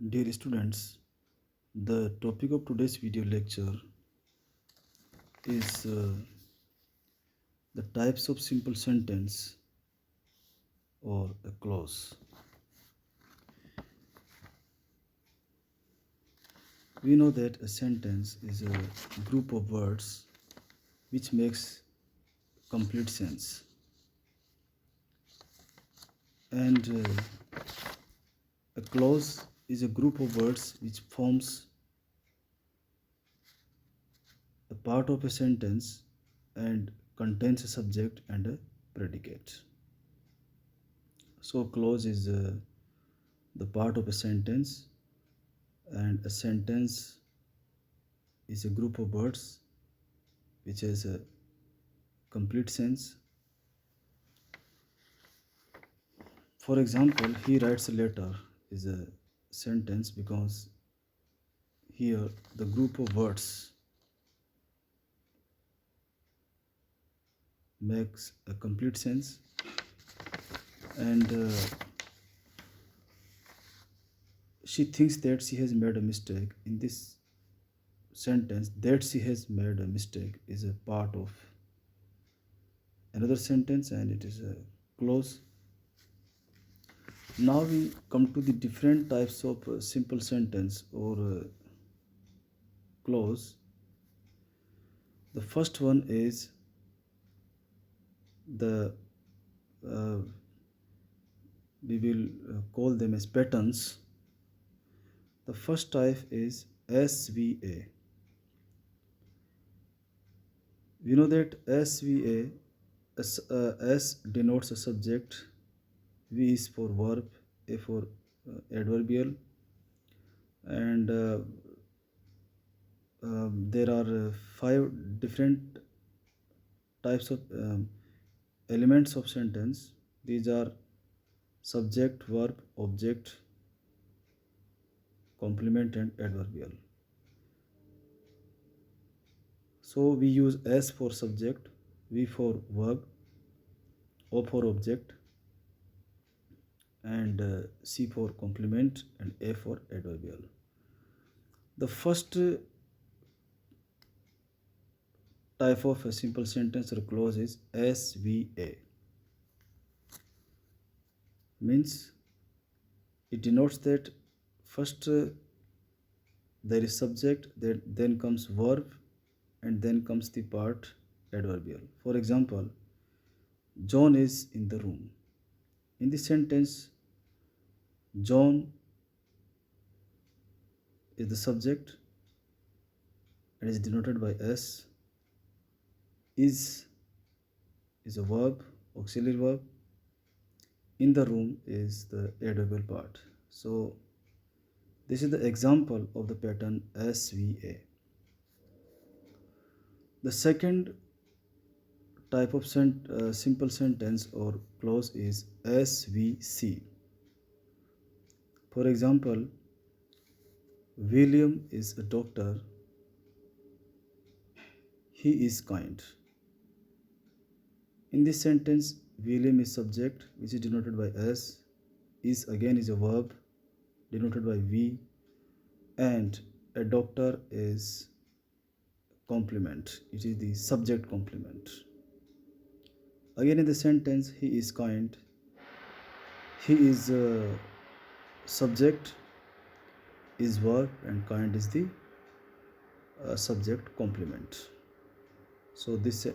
Dear students, the topic of today's video lecture is the types of simple sentence or a clause. We know that a sentence is a group of words which makes complete sense, and a clause is a group of words which forms a part of a sentence and contains a subject and a predicate. So clause is the part of a sentence, and a sentence is a group of words which has a complete sense. For example, he writes a letter is a sentence because here the group of words makes a complete sense, and she thinks that she has made a mistake. In this sentence, that she has made a mistake is a part of another sentence, and it is a clause. Now we come to the different types of simple sentence or clause. The first one is the uh, we will call them as patterns. The first type is SVA. We know that SVA, S denotes a subject, V is for verb, A for adverbial, and there are five different types of elements of sentence. These are subject, verb, object, complement, and adverbial. So we use S for subject, V for verb, O for object, and C for complement, and A for adverbial. The first type of a simple sentence or clause is SVA. Means it denotes that first there is subject, then comes verb, and then comes the part adverbial. For example, John is in the room. In this sentence, John is the subject and is denoted by S. Is a verb, auxiliary verb. In the room is the adverbial part. So this is the example of the pattern SVA. The second type of simple sentence or clause is SVC. For example, William is a doctor. He is kind. In this sentence, William is subject, which is denoted by S. Is again is a verb denoted by V, and a doctor is complement. It is the subject complement. Again in the sentence, he is kind. He is subject, is verb, and kind is the subject complement. So these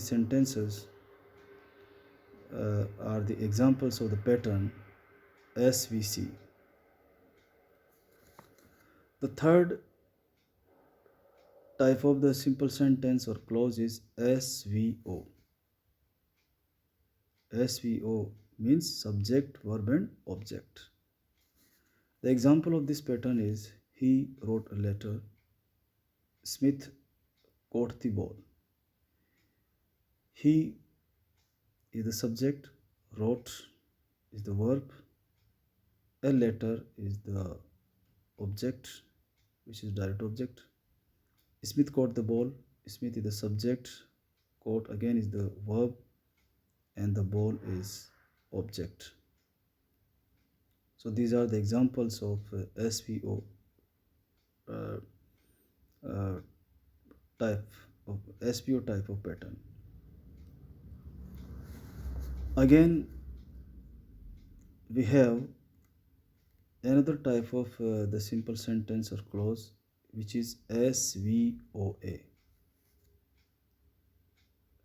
sentences are the examples of the pattern SVC. The third type of the simple sentence or clause is SVO. SVO means subject, verb, and object. The example of this pattern is he wrote a letter. Smith caught the ball. He is the subject, wrote is the verb, a letter is the object, which is direct object. Smith caught the ball. Smith is the subject, caught again is the verb, and the ball is object. So these are the examples of SVO uh, uh, type of SVO type of pattern. Again, we have another type of the simple sentence or clause, which is SVOA: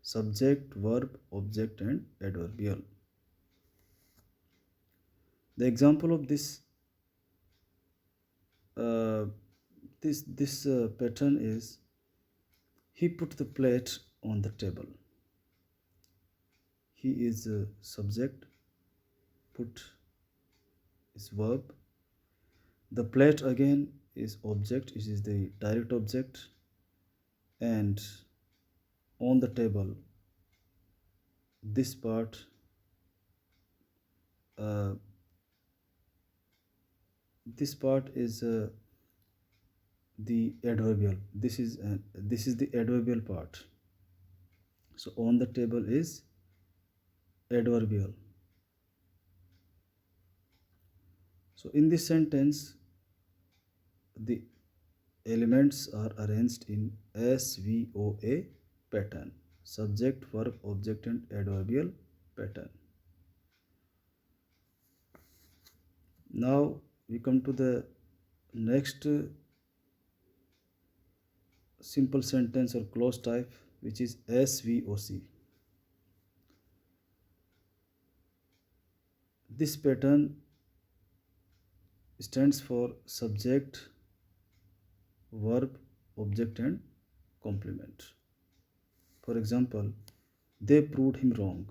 subject, verb, object, and adverbial. The example of uh, this pattern is: he put the plate on the table. He is subject, put is verb, the plate again is object, it is the direct object, and on the table, this part, uh, this part is the adverbial. This is the adverbial part. So on the table is adverbial. So in this sentence, the elements are arranged in SVOA pattern: subject, verb, object, and adverbial pattern. Now we come to the next simple sentence or clause type, which is SVOC. This pattern stands for subject, verb, object, and complement. For example, they proved him wrong.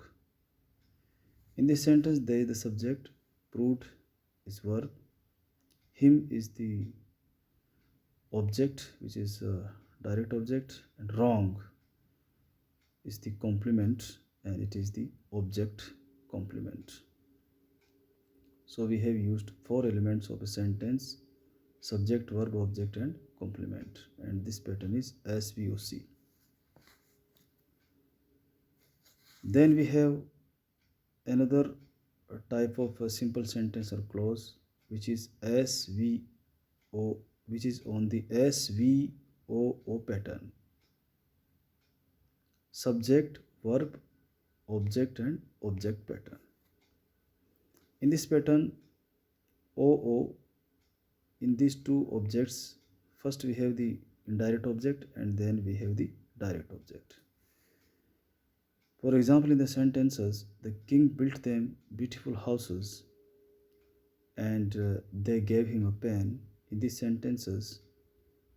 In this sentence, they, the subject, proved is verb, him is the object, which is direct object, and wrong is the complement, and it is the object complement. So we have used four elements of a sentence: subject, verb, object, and complement, and this pattern is SVOC. Then we have another type of a simple sentence or clause, which is SVO, which is on the SVOO pattern: subject, verb, object, and object pattern. In this pattern, OO, in these two objects, first we have the indirect object and then we have the direct object. For example, in the sentences, the king built them beautiful houses and they gave him a pen. In these sentences,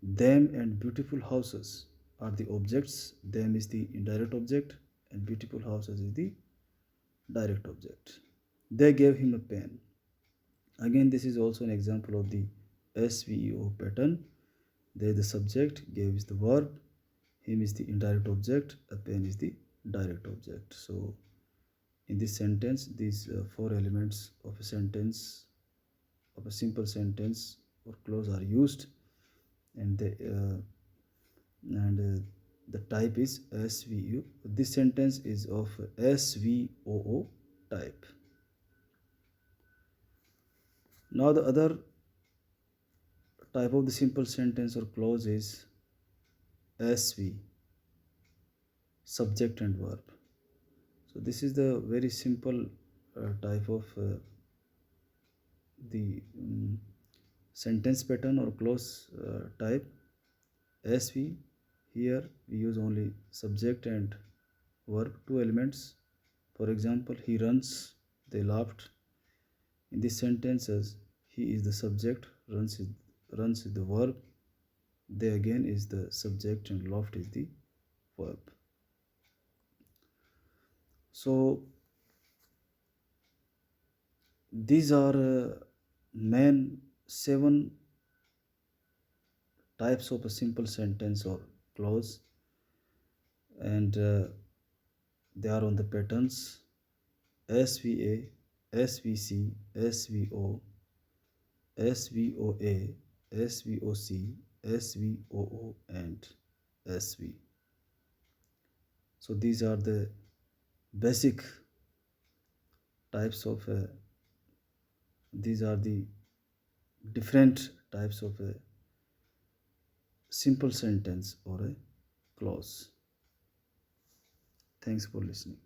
them and beautiful houses are the objects. Them is the indirect object and beautiful houses is the direct object. They gave him a pen. Again, this is also an example of the SVO pattern. They, the subject, gave is the verb, him is the indirect object, a pen is the direct object. So in this sentence, these four elements of a sentence, of a simple sentence or clause are used, and the type is SVO. This sentence is of SVOO type. Now the other type of the simple sentence or clause is SV, subject and verb. So this is the very simple type of the sentence pattern or clause type. SV, here we use only subject and verb, two elements. For example, he runs, they laughed. In these sentences, he is the subject, runs is the verb, they again is the subject, and laughed is the verb. So these are main 7 types of a simple sentence or clause, and they are on the patterns SVA, SVC, SVO, SVOA, SVOC, SVOO, and SV. So these are the basic types of These are the different types of a simple sentence or a clause. Thanks for listening.